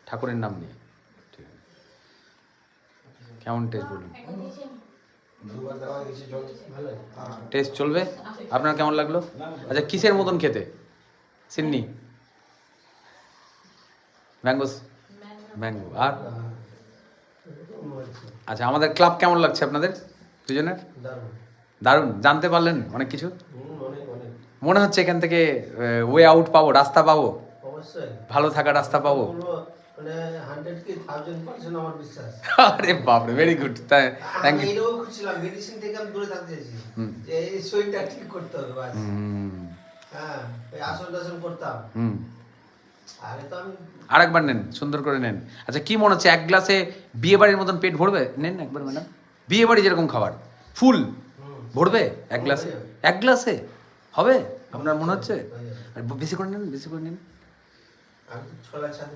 ঠাকুরের নাম নিয়ে। ঠিক আছে, কেমন টেস্ট বলুন? টেস্ট চলবে? আপনার কেমন লাগলো? আচ্ছা, কিসের মতন খেতে? সিন্নি, ম্যাঙ্গো, ম্যাঙ্গো। আর আচ্ছা, আমাদের ক্লাব কেমন লাগছে আপনাদের দুজনের? দারুণ। জানতে পারলেন অনেক কিছু? মনে হচ্ছে এখান থেকে ওয়ে আউট পাবো, রাস্তা পাবো, ভালো থাকার রাস্তা পাবো? আরে বাপরে, very good. Thank you. Medicine থেকে আমি দূরে থাকতে চাইছি, যে এই শরীরটা ঠিক করতে হবে বাস। হ্যাঁ, এই আসন টাসন করতাম। আরে তো আমি আরেকবার নেন, সুন্দর করে নেন। আচ্ছা, কি মনে হচ্ছে এক গ্লাসে বিয়ে বাড়ির মতন পেট ভরবে? নেন একবার ম্যাডাম, বিয়ে বাড়ি যেরকম খাবার ফুল ভরবে এক গ্লাসে? এক গ্লাসে হবে আপনার মনে হচ্ছে? বেশি করে নেন, বেশি করে নিন। আমি ছোলার সাথে